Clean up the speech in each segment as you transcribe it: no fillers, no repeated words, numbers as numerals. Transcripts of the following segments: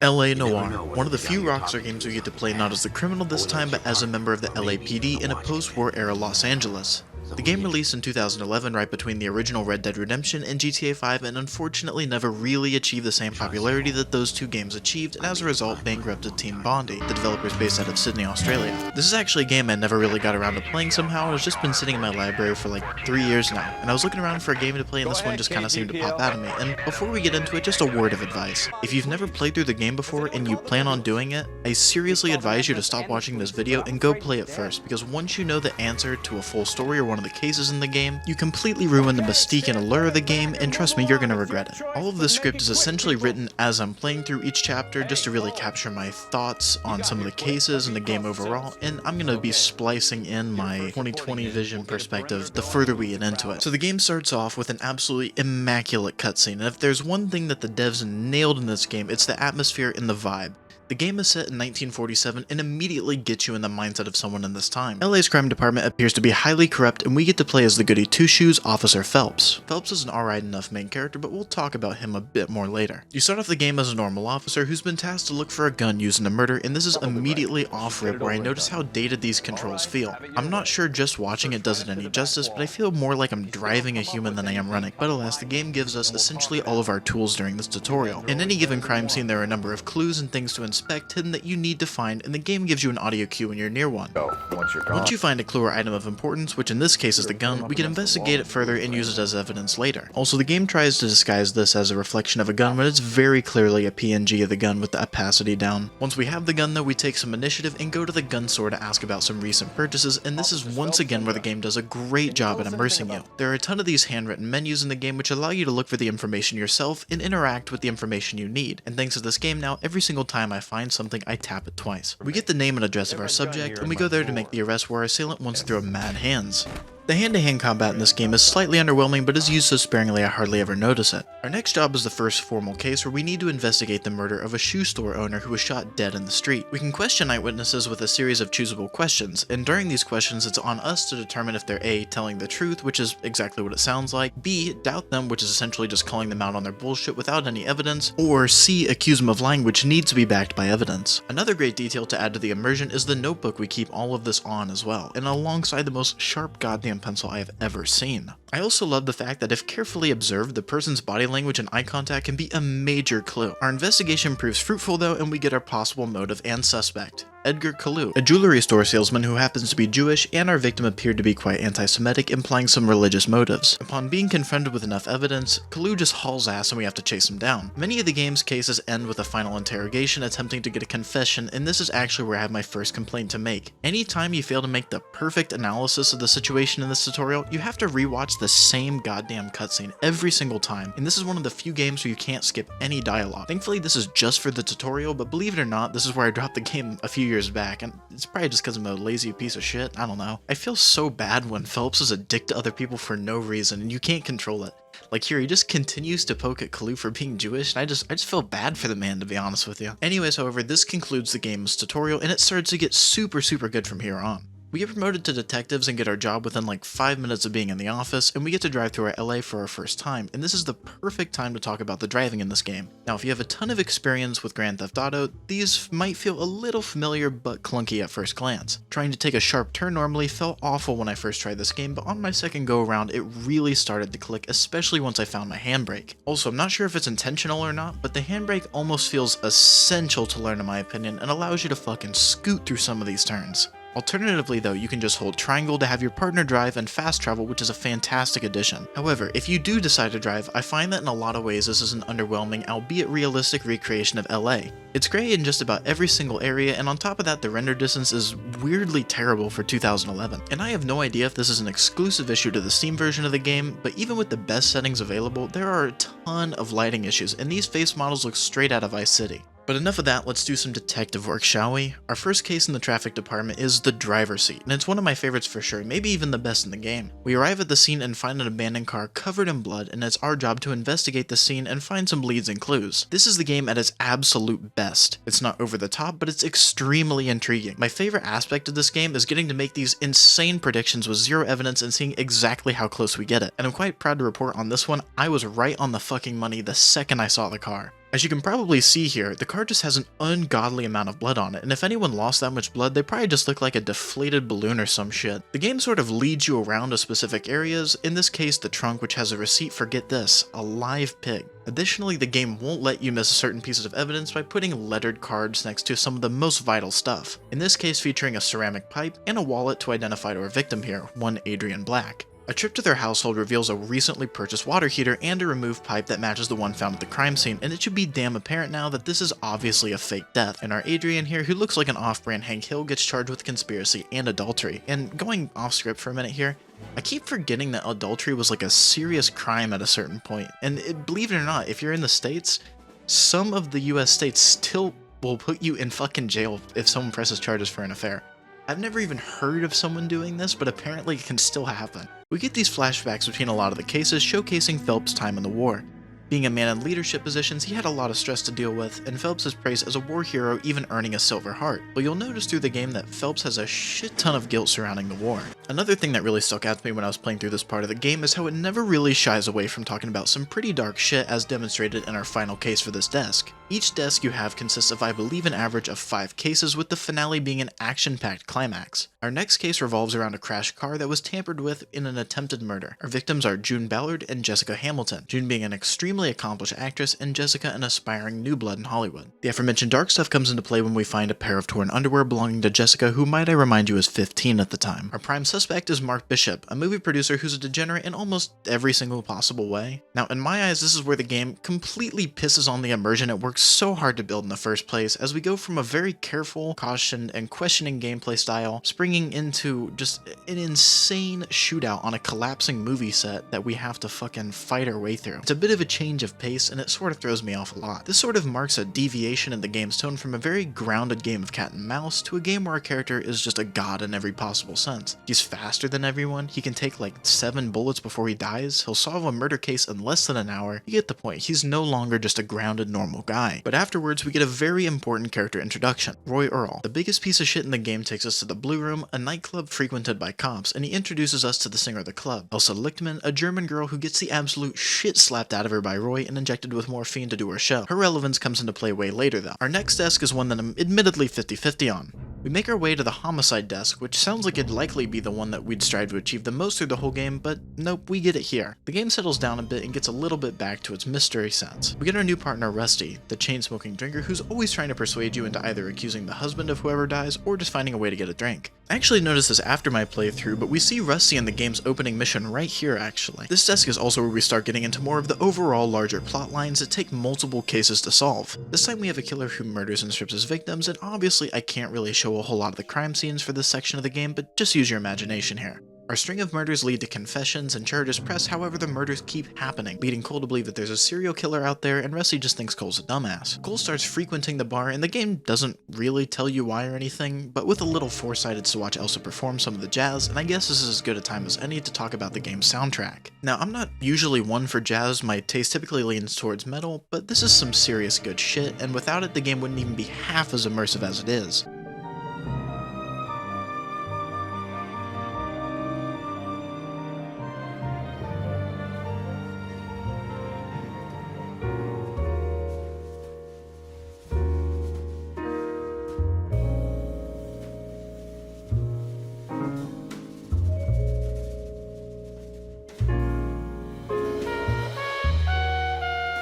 LA Noire, one of the few Rockstar games we get to play not as the criminal this time, but as a member of the LAPD in a post-war era Los Angeles. The game released in 2011 right between the original Red Dead Redemption and GTA 5 and unfortunately never really achieved the same popularity that those two games achieved, and as a result bankrupted Team Bondi, the developers based out of Sydney, Australia. This is actually a game I never really got around to playing somehow. It's just been sitting in my library for like 3 years now, and I was looking around for a game to play and this one just kinda seemed to pop out of me. And before we get into it, just a word of advice. If you've never played through the game before and you plan on doing it, I seriously advise you to stop watching this video and go play it first, because once you know the answer to a full story or one of the cases in the game, you completely ruin the mystique and allure of the game, and trust me, you're gonna regret it. All of the script is essentially written as I'm playing through each chapter just to really capture my thoughts on some of the cases and the game overall, and I'm gonna be splicing in my 2020 vision perspective the further we get into it. So the game starts off with an absolutely immaculate cutscene, and if there's one thing that the devs nailed in this game, it's the atmosphere and the vibe. The game is set in 1947 and immediately gets you in the mindset of someone in this time. LA's crime department appears to be highly corrupt, and we get to play as the goody two-shoes Officer Phelps. Phelps is an alright enough main character, but we'll talk about him a bit more later. You start off the game as a normal officer who's been tasked to look for a gun used in a murder, and this is immediately off-rip where I notice how dated these controls feel. I'm not sure just watching it does it any justice, but I feel more like I'm driving a human than I am running. But alas, the game gives us essentially all of our tools during this tutorial. In any given crime scene, there are a number of clues and things to inspect hidden that you need to find, and the game gives you an audio cue when you're near one. Once you find a clue or item of importance, which in this case is the gun, we can investigate it further and use it as evidence later. Also, the game tries to disguise this as a reflection of a gun, but it's very clearly a PNG of the gun with the opacity down. Once we have the gun though, we take some initiative and go to the gun store to ask about some recent purchases, and this is once again where the game does a great job at immersing you. There are a ton of these handwritten menus in the game which allow you to look for the information yourself and interact with the information you need, and thanks to this game now, every single time I find something, I tap it twice. We get the name and address of our subject, and we go there to make the arrest where our assailant wants to throw mad hands. The hand-to-hand combat in this game is slightly underwhelming, but is used so sparingly I hardly ever notice it. Our next job is the first formal case where we need to investigate the murder of a shoe store owner who was shot dead in the street. We can question eyewitnesses with a series of choosable questions, and during these questions it's on us to determine if they're A, telling the truth, which is exactly what it sounds like, B, doubt them, which is essentially just calling them out on their bullshit without any evidence, or C, accuse them of lying, which needs to be backed by evidence. Another great detail to add to the immersion is the notebook we keep all of this on as well, and alongside the most sharp goddamn pencil I have ever seen. I also love the fact that if carefully observed, the person's body language and eye contact can be a major clue. Our investigation proves fruitful though, and we get our possible motive and suspect. Edgar Kalu, a jewelry store salesman who happens to be Jewish, and our victim appeared to be quite anti-Semitic, implying some religious motives. Upon being confronted with enough evidence, Kalu just hauls ass and we have to chase him down. Many of the game's cases end with a final interrogation attempting to get a confession, and this is actually where I have my first complaint to make. Anytime you fail to make the perfect analysis of the situation in this tutorial, you have to rewatch the same goddamn cutscene every single time, and this is one of the few games where you can't skip any dialogue. Thankfully this is just for the tutorial, but believe it or not, this is where I dropped the game a few years back, and it's probably just because I'm a lazy piece of shit, I don't know. I feel so bad when Phelps is a dick to other people for no reason, and you can't control it. Like here, he just continues to poke at Kalu for being Jewish, and I just feel bad for the man, to be honest with you. Anyways, however, this concludes the game's tutorial, and it starts to get super good from here on. We get promoted to detectives and get our job within like 5 minutes of being in the office, and we get to drive through our LA for our first time, and this is the perfect time to talk about the driving in this game. Now, if you have a ton of experience with Grand Theft Auto, these might feel a little familiar but clunky at first glance. Trying to take a sharp turn normally felt awful when I first tried this game, but on my second go around it really started to click, especially once I found my handbrake. Also, I'm not sure if it's intentional or not, but the handbrake almost feels essential to learn in my opinion, and allows you to fucking scoot through some of these turns. Alternatively though, you can just hold triangle to have your partner drive and fast travel, which is a fantastic addition. However, if you do decide to drive, I find that in a lot of ways this is an underwhelming, albeit realistic recreation of LA. It's great in just about every single area, and on top of that the render distance is weirdly terrible for 2011. And I have no idea if this is an exclusive issue to the Steam version of the game, but even with the best settings available, there are a ton of lighting issues, and these face models look straight out of Vice City. But enough of that, let's do some detective work, shall we? Our first case in the traffic department is the driver's seat, and it's one of my favorites for sure, maybe even the best in the game. We arrive at the scene and find an abandoned car covered in blood, and it's our job to investigate the scene and find some leads and clues. This is the game at its absolute best. It's not over the top, but it's extremely intriguing. My favorite aspect of this game is getting to make these insane predictions with zero evidence and seeing exactly how close we get it. And I'm quite proud to report on this one, I was right on the fucking money the second I saw the car. As you can probably see here, the car just has an ungodly amount of blood on it, and if anyone lost that much blood, they probably just look like a deflated balloon or some shit. The game sort of leads you around to specific areas, in this case the trunk, which has a receipt for, get this, a live pig. Additionally, the game won't let you miss certain pieces of evidence by putting lettered cards next to some of the most vital stuff, in this case featuring a ceramic pipe and a wallet to identify our victim here, one Adrian Black. A trip to their household reveals a recently purchased water heater and a removed pipe that matches the one found at the crime scene, and it should be damn apparent now that this is obviously a fake death. And our Adrian here, who looks like an off-brand Hank Hill, gets charged with conspiracy and adultery. And going off script for a minute here, I keep forgetting that adultery was like a serious crime at a certain point. And believe it or not, if you're in the States, some of the US states still will put you in fucking jail if someone presses charges for an affair. I've never even heard of someone doing this, but apparently it can still happen. We get these flashbacks between a lot of the cases, showcasing Phelps' time in the war. Being a man in leadership positions, he had a lot of stress to deal with, and Phelps is praised as a war hero, even earning a Silver Heart. But you'll notice through the game that Phelps has a shit ton of guilt surrounding the war. Another thing that really stuck out to me when I was playing through this part of the game is how it never really shies away from talking about some pretty dark shit, as demonstrated in our final case for this desk. Each desk you have consists of, I believe, an average of 5 cases, with the finale being an action-packed climax. Our next case revolves around a crashed car that was tampered with in an attempted murder. Our victims are June Ballard and Jessica Hamilton, June being an extremely accomplished actress and Jessica an aspiring new blood in Hollywood. The aforementioned dark stuff comes into play when we find a pair of torn underwear belonging to Jessica, who, might I remind you, was 15 at the time. Our prime suspect is Mark Bishop, a movie producer who's a degenerate in almost every single possible way. Now, in my eyes, this is where the game completely pisses on the immersion it works so hard to build in the first place, as we go from a very careful, cautioned, and questioning gameplay style, springing into just an insane shootout on a collapsing movie set that we have to fucking fight our way through. It's a bit of a change of pace, and it sort of throws me off a lot. This sort of marks a deviation in the game's tone from a very grounded game of cat and mouse to a game where our character is just a god in every possible sense. He's faster than everyone, he can take like 7 bullets before he dies, he'll solve a murder case in less than an hour. You get the point, he's no longer just a grounded normal guy. But afterwards we get a very important character introduction, Roy Earl. The biggest piece of shit in the game takes us to the Blue Room, a nightclub frequented by cops, and he introduces us to the singer of the club, Elsa Lichtman, a German girl who gets the absolute shit slapped out of her by Roy and injected with morphine to do her show. Her relevance comes into play way later though. Our next desk is one that I'm admittedly 50-50 on. We make our way to the Homicide desk, which sounds like it'd likely be the one that we'd strive to achieve the most through the whole game, but nope, we get it here. The game settles down a bit and gets a little bit back to its mystery sense. We get our new partner Rusty, the chain-smoking drinker who's always trying to persuade you into either accusing the husband of whoever dies or just finding a way to get a drink. I actually noticed this after my playthrough, but we see Rusty in the game's opening mission right here actually. This desk is also where we start getting into more of the overall larger plot lines that take multiple cases to solve. This time we have a killer who murders and strips his victims, and obviously I can't really show a whole lot of the crime scenes for this section of the game, but just use your imagination here. Our string of murders lead to confessions and charges pressed, however the murders keep happening, leading Cole to believe that there's a serial killer out there, and Rusty just thinks Cole's a dumbass. Cole starts frequenting the bar, and the game doesn't really tell you why or anything, but with a little foresight it's to watch Elsa perform some of the jazz, and I guess this is as good a time as any to talk about the game's soundtrack. Now, I'm not usually one for jazz, my taste typically leans towards metal, but this is some serious good shit, and without it the game wouldn't even be half as immersive as it is.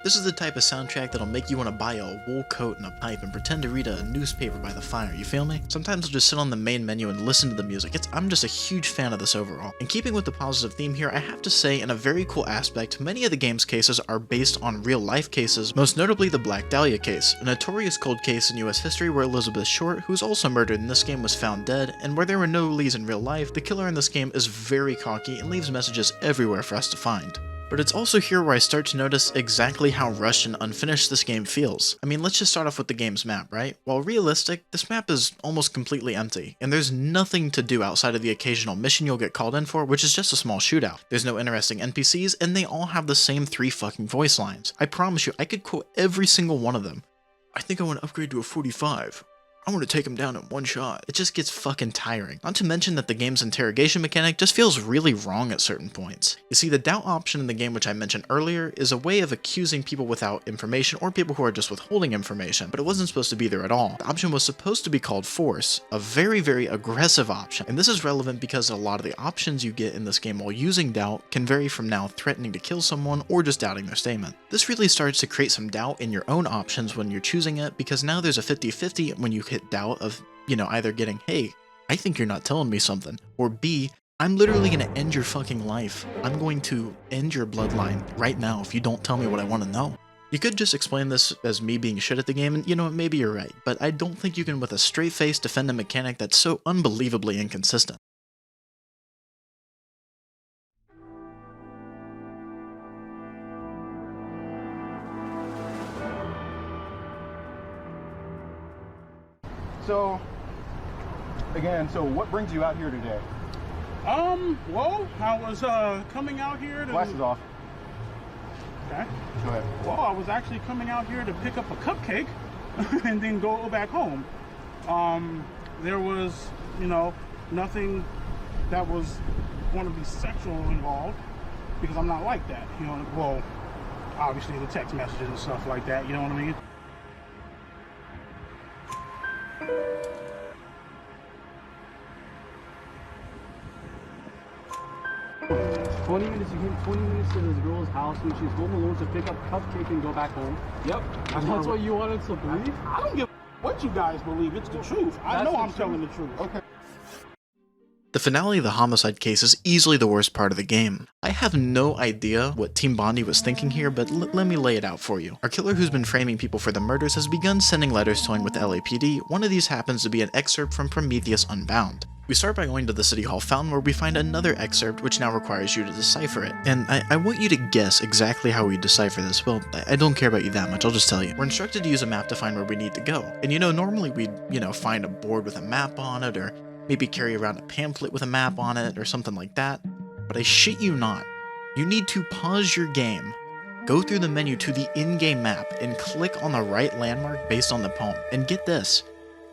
This is the type of soundtrack that'll make you want to buy a wool coat and a pipe and pretend to read a newspaper by the fire, you feel me? Sometimes I'll just sit on the main menu and listen to the music. I'm just a huge fan of this overall. In keeping with the positive theme here, I have to say, in a very cool aspect, many of the game's cases are based on real life cases, most notably the Black Dahlia case, a notorious cold case in US history where Elizabeth Short, who's also murdered in this game, was found dead, and where there were no leads in real life, the killer in this game is very cocky and leaves messages everywhere for us to find. But it's also here where I start to notice exactly how rushed and unfinished this game feels. I mean, let's just start off with the game's map, right? While realistic, this map is almost completely empty, and there's nothing to do outside of the occasional mission you'll get called in for, which is just a small shootout. There's no interesting NPCs, and they all have the same 3 fucking voice lines. I promise you, I could quote every single one of them. I think I want to upgrade to a 45. I want to take him down in one shot. It just gets fucking tiring. Not to mention that the game's interrogation mechanic just feels really wrong at certain points. You see, the doubt option in the game, which I mentioned earlier, is a way of accusing people without information or people who are just withholding information, but it wasn't supposed to be there at all. The option was supposed to be called force, a very, very aggressive option. And this is relevant because a lot of the options you get in this game while using doubt can vary from now threatening to kill someone or just doubting their statement. This really starts to create some doubt in your own options when you're choosing it, because now there's a 50-50 when you hit doubt of, either getting, hey, I think you're not telling me something, or B, I'm literally going to end your fucking life. I'm going to end your bloodline right now if you don't tell me what I want to know. You could just explain this as me being shit at the game, and maybe you're right, but I don't think you can with a straight face defend a mechanic that's so unbelievably inconsistent. So, again, what brings you out here today? Well, I was, coming out here to... Glasses off. Okay. Go ahead. Well, I was actually coming out here to pick up a cupcake and then go back home. There was, nothing that was going to be sexual involved, because I'm not like that, well, obviously the text messages and stuff like that, you know what I mean? 20 minutes, you came 20 minutes to this girl's house when she's home alone to pick up cupcake and go back home. Yep. That's what you wanted to believe? I don't give what you guys believe. It's the truth. I know I'm telling the truth. Okay. The finale of the Homicide case is easily the worst part of the game. I have no idea what Team Bondi was thinking here, but let me lay it out for you. Our killer, who's been framing people for the murders, has begun sending letters toying with the LAPD. One of these happens to be an excerpt from Prometheus Unbound. We start by going to the City Hall fountain, where we find another excerpt which now requires you to decipher it. And I want you to guess exactly how we decipher this. Well, I don't care about you that much, I'll just tell you. We're instructed to use a map to find where we need to go. And normally we'd, find a board with a map on it, or maybe carry around a pamphlet with a map on it, or something like that. But I shit you not. You need to pause your game, go through the menu to the in-game map, and click on the right landmark based on the poem. And get this.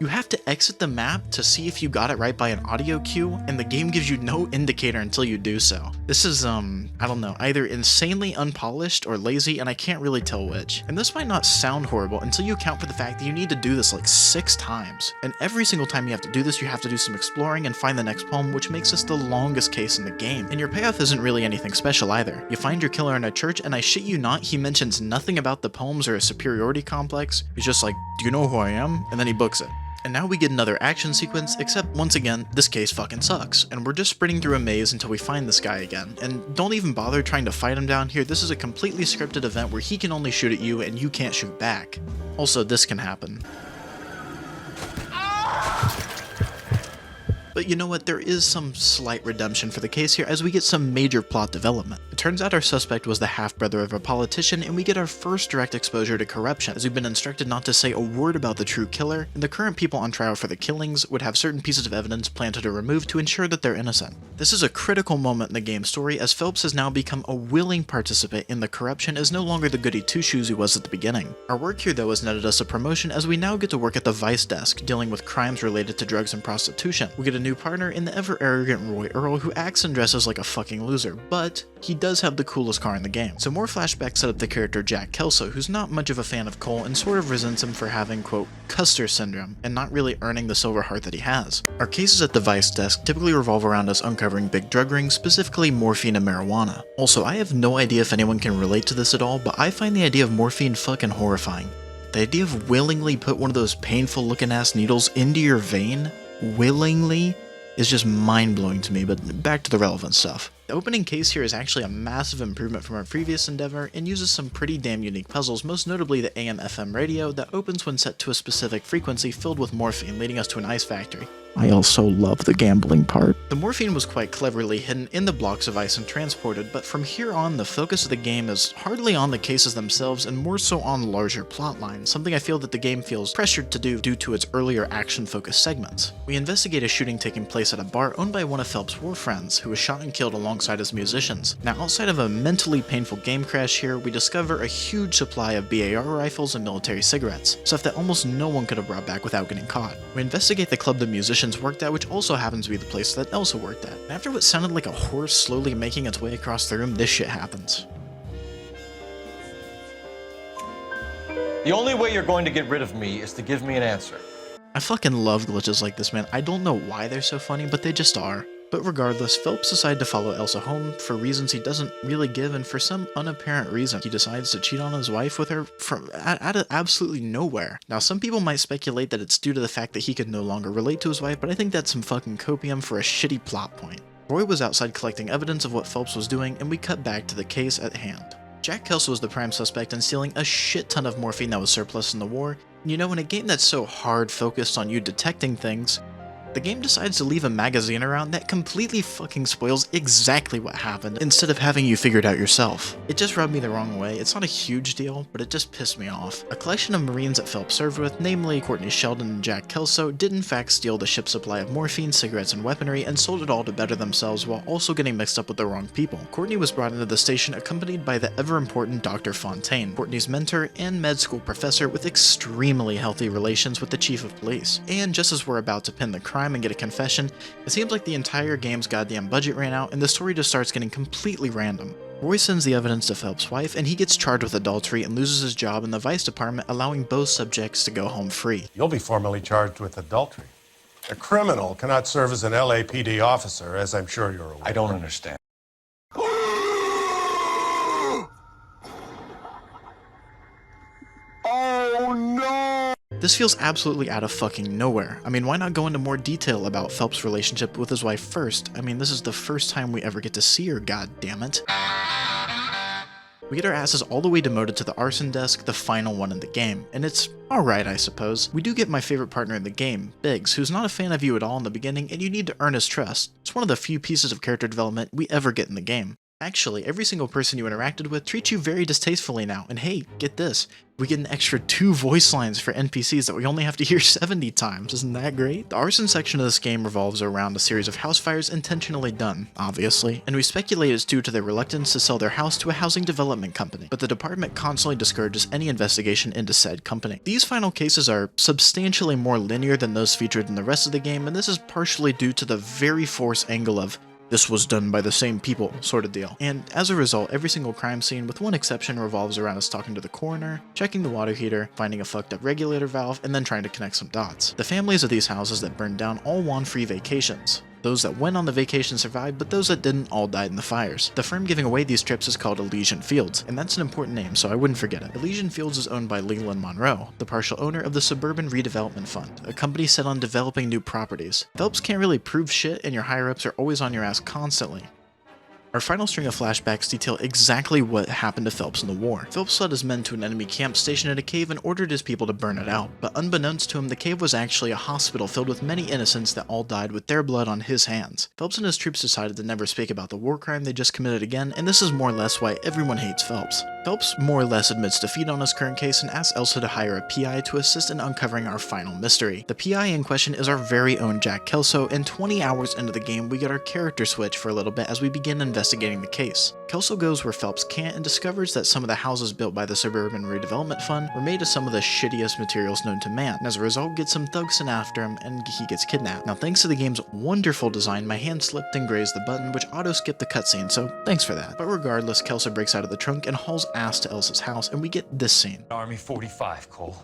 You have to exit the map to see if you got it right by an audio cue, and the game gives you no indicator until you do so. This is, I don't know, either insanely unpolished or lazy, and I can't really tell which. And this might not sound horrible until you account for the fact that you need to do this like 6 times. And every single time you have to do this, you have to do some exploring and find the next poem, which makes this the longest case in the game. And your payoff isn't really anything special either. You find your killer in a church, and I shit you not, he mentions nothing about the poems or a superiority complex. He's just like, do you know who I am? And then he books it. And now we get another action sequence, except once again, this case fucking sucks, and we're just sprinting through a maze until we find this guy again. And don't even bother trying to fight him down here. This is a completely scripted event where he can only shoot at you and you can't shoot back. Also, this can happen. But you know what, there is some slight redemption for the case here as we get some major plot development. It turns out our suspect was the half-brother of a politician, and we get our first direct exposure to corruption, as we've been instructed not to say a word about the true killer, and the current people on trial for the killings would have certain pieces of evidence planted or removed to ensure that they're innocent. This is a critical moment in the game's story, as Phelps has now become a willing participant in the corruption, as no longer the goody two-shoes he was at the beginning. Our work here though has netted us a promotion, as we now get to work at the Vice Desk, dealing with crimes related to drugs and prostitution. We get a new partner in the ever-arrogant Roy Earl, who acts and dresses like a fucking loser, but he does have the coolest car in the game. So more flashbacks set up the character Jack Kelso, who's not much of a fan of Cole and sort of resents him for having, quote, Custer syndrome, and not really earning the silver heart that he has. Our cases at the Vice Desk typically revolve around us uncovering big drug rings, specifically morphine and marijuana. Also, I have no idea if anyone can relate to this at all, but I find the idea of morphine fucking horrifying. The idea of willingly put one of those painful looking ass needles into your vein, willingly, is just mind-blowing to me, but back to the relevant stuff. The opening case here is actually a massive improvement from our previous endeavor and uses some pretty damn unique puzzles, most notably the AM/FM radio that opens when set to a specific frequency filled with morphine, leading us to an ice factory. I also love the gambling part. The morphine was quite cleverly hidden in the blocks of ice and transported, but from here on, the focus of the game is hardly on the cases themselves and more so on larger plot lines, something I feel that the game feels pressured to do due to its earlier action-focused segments. We investigate a shooting taking place at a bar owned by one of Phelps' war friends, who was shot and killed alongside his musicians. Now, outside of a mentally painful game crash here, we discover a huge supply of BAR rifles and military cigarettes, stuff that almost no one could have brought back without getting caught. We investigate the club the musicians worked at, which also happens to be the place that Elsa worked at. And after what sounded like a horse slowly making its way across the room, this shit happens. The only way you're going to get rid of me is to give me an answer. I fucking love glitches like this, man. I don't know why they're so funny, but they just are. But regardless, Phelps decided to follow Elsa home for reasons he doesn't really give, and for some unapparent reason, he decides to cheat on his wife with her out of absolutely nowhere. Now, some people might speculate that it's due to the fact that he could no longer relate to his wife, but I think that's some fucking copium for a shitty plot point. Roy was outside collecting evidence of what Phelps was doing, and we cut back to the case at hand. Jack Kelso was the prime suspect in stealing a shit ton of morphine that was surplus in the war, and you know, in a game that's so hard focused on you detecting things, the game decides to leave a magazine around that completely fucking spoils exactly what happened instead of having you figure it out yourself. It just rubbed me the wrong way. It's not a huge deal, but it just pissed me off. A collection of Marines that Phelps served with, namely Courtney Sheldon and Jack Kelso, did in fact steal the ship's supply of morphine, cigarettes, and weaponry and sold it all to better themselves while also getting mixed up with the wrong people. Courtney was brought into the station accompanied by the ever-important Dr. Fontaine, Courtney's mentor and med school professor with extremely healthy relations with the chief of police. And just as we're about to pin the crime and get a confession, it seems like the entire game's goddamn budget ran out and the story just starts getting completely random. Roy sends the evidence to Phelps' wife and he gets charged with adultery and loses his job in the vice department, allowing both subjects to go home free. You'll be formally charged with adultery. A criminal cannot serve as an LAPD officer, as I'm sure you're aware. I don't understand. Oh no! This feels absolutely out of fucking nowhere. I mean, why not go into more detail about Phelps' relationship with his wife first? I mean, this is the first time we ever get to see her, goddammit. We get our asses all the way demoted to the Arson desk, the final one in the game, and it's alright, I suppose. We do get my favorite partner in the game, Biggs, who's not a fan of you at all in the beginning, and you need to earn his trust. It's one of the few pieces of character development we ever get in the game. Actually, every single person you interacted with treats you very distastefully now, and hey, get this, we get an extra 2 voice lines for NPCs that we only have to hear 70 times, isn't that great? The arson section of this game revolves around a series of house fires intentionally done, obviously, and we speculate it's due to their reluctance to sell their house to a housing development company, but the department constantly discourages any investigation into said company. These final cases are substantially more linear than those featured in the rest of the game, and this is partially due to the very forced angle of this was done by the same people sort of deal. And as a result, every single crime scene, with one exception, revolves around us talking to the coroner, checking the water heater, finding a fucked up regulator valve, and then trying to connect some dots. The families of these houses that burned down all won free vacations. Those that went on the vacation survived, but those that didn't all died in the fires. The firm giving away these trips is called Elysian Fields, and that's an important name, so I wouldn't forget it. Elysian Fields is owned by Leland Monroe, the partial owner of the Suburban Redevelopment Fund, a company set on developing new properties. Phelps can't really prove shit, and your higher-ups are always on your ass constantly. Our final string of flashbacks detail exactly what happened to Phelps in the war. Phelps led his men to an enemy camp stationed in a cave and ordered his people to burn it out, but unbeknownst to him, the cave was actually a hospital filled with many innocents that all died with their blood on his hands. Phelps and his troops decided to never speak about the war crime they just committed again, and this is more or less why everyone hates Phelps. Phelps more or less admits defeat on his current case and asks Elsa to hire a PI to assist in uncovering our final mystery. The PI in question is our very own Jack Kelso, and 20 hours into the game we get our character switch for a little bit as we begin investigating the case. Kelso goes where Phelps can't and discovers that some of the houses built by the Suburban Redevelopment Fund were made of some of the shittiest materials known to man, and as a result gets some thugs sent after him and he gets kidnapped. Now thanks to the game's wonderful design, my hand slipped and grazed the button, which auto-skipped the cutscene, so thanks for that. But regardless, Kelso breaks out of the trunk and hauls ass to Elsa's house, and we get this scene. Army 45, Cole.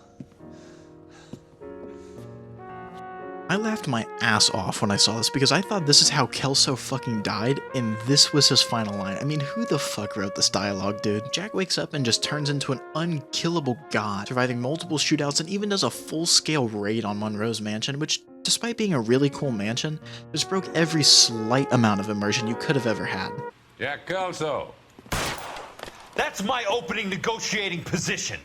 I laughed my ass off when I saw this because I thought this is how Kelso fucking died, and this was his final line. I mean, who the fuck wrote this dialogue, dude? Jack wakes up and just turns into an unkillable god, surviving multiple shootouts and even does a full-scale raid on Monroe's mansion, which, despite being a really cool mansion, just broke every slight amount of immersion you could have ever had. Jack Kelso. That's my opening negotiating position.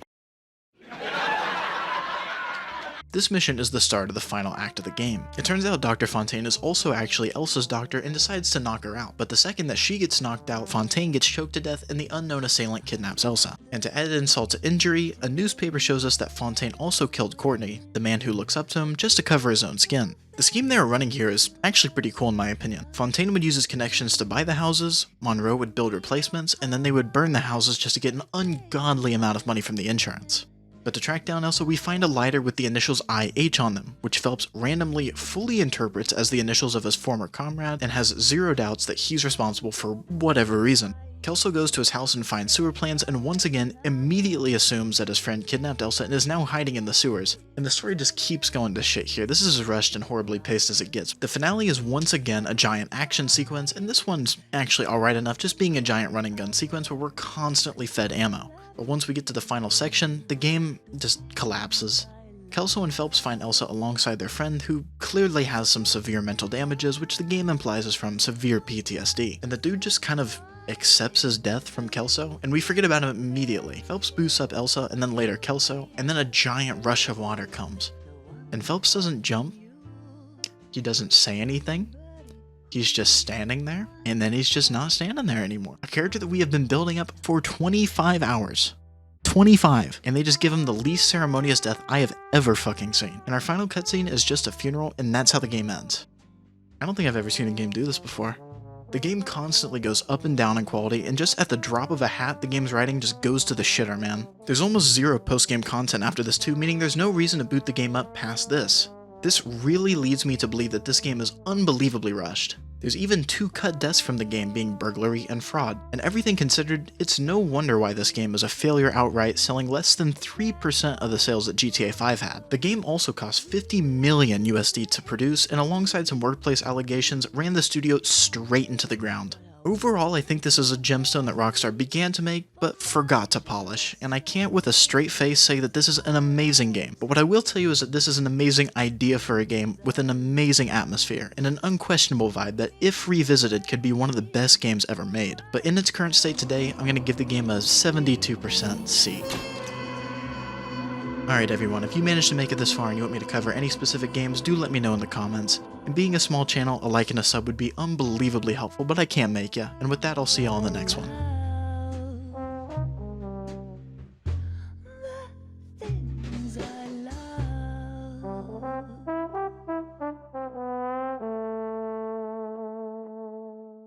This mission is the start of the final act of the game. It turns out Dr. Fontaine is also actually Elsa's doctor and decides to knock her out, but the second that she gets knocked out, Fontaine gets choked to death and the unknown assailant kidnaps Elsa. And to add insult to injury, a newspaper shows us that Fontaine also killed Courtney, the man who looks up to him, just to cover his own skin. The scheme they are running here is actually pretty cool in my opinion. Fontaine would use his connections to buy the houses, Monroe would build replacements, and then they would burn the houses just to get an ungodly amount of money from the insurance. But to track down Elsa, we find a lighter with the initials IH on them, which Phelps randomly fully interprets as the initials of his former comrade and has zero doubts that he's responsible for whatever reason. Kelso goes to his house and finds sewer plans and once again immediately assumes that his friend kidnapped Elsa and is now hiding in the sewers. And the story just keeps going to shit here. This is as rushed and horribly paced as it gets. The finale is once again a giant action sequence, and this one's actually alright enough, just being a giant running gun sequence where we're constantly fed ammo. But once we get to the final section, the game just collapses. Kelso and Phelps find Elsa alongside their friend, who clearly has some severe mental damages, which the game implies is from severe PTSD. And the dude just kind of accepts his death from Kelso, and we forget about him immediately. Phelps boosts up Elsa, and then later Kelso, and then a giant rush of water comes. And Phelps doesn't jump, he doesn't say anything, he's just standing there, and then he's just not standing there anymore. A character that we have been building up for 25 hours. 25! And they just give him the least ceremonious death I have ever fucking seen. And our final cutscene is just a funeral, and that's how the game ends. I don't think I've ever seen a game do this before. The game constantly goes up and down in quality, and just at the drop of a hat, the game's writing just goes to the shitter, man. There's almost zero post-game content after this too, meaning there's no reason to boot the game up past this. This really leads me to believe that this game is unbelievably rushed. There's even 2 cut deaths from the game being burglary and fraud, and everything considered, it's no wonder why this game is a failure outright, selling less than 3% of the sales that GTA 5 had. The game also cost $50 million USD to produce, and alongside some workplace allegations, ran the studio straight into the ground. Overall, I think this is a gemstone that Rockstar began to make, but forgot to polish, and I can't with a straight face say that this is an amazing game. But what I will tell you is that this is an amazing idea for a game with an amazing atmosphere, and an unquestionable vibe that, if revisited, could be one of the best games ever made. But in its current state today, I'm going to give the game a 72% C. Alright everyone, if you managed to make it this far and you want me to cover any specific games, do let me know in the comments. And being a small channel, a like and a sub would be unbelievably helpful, but I can't make ya. And with that, I'll see y'all in the next one.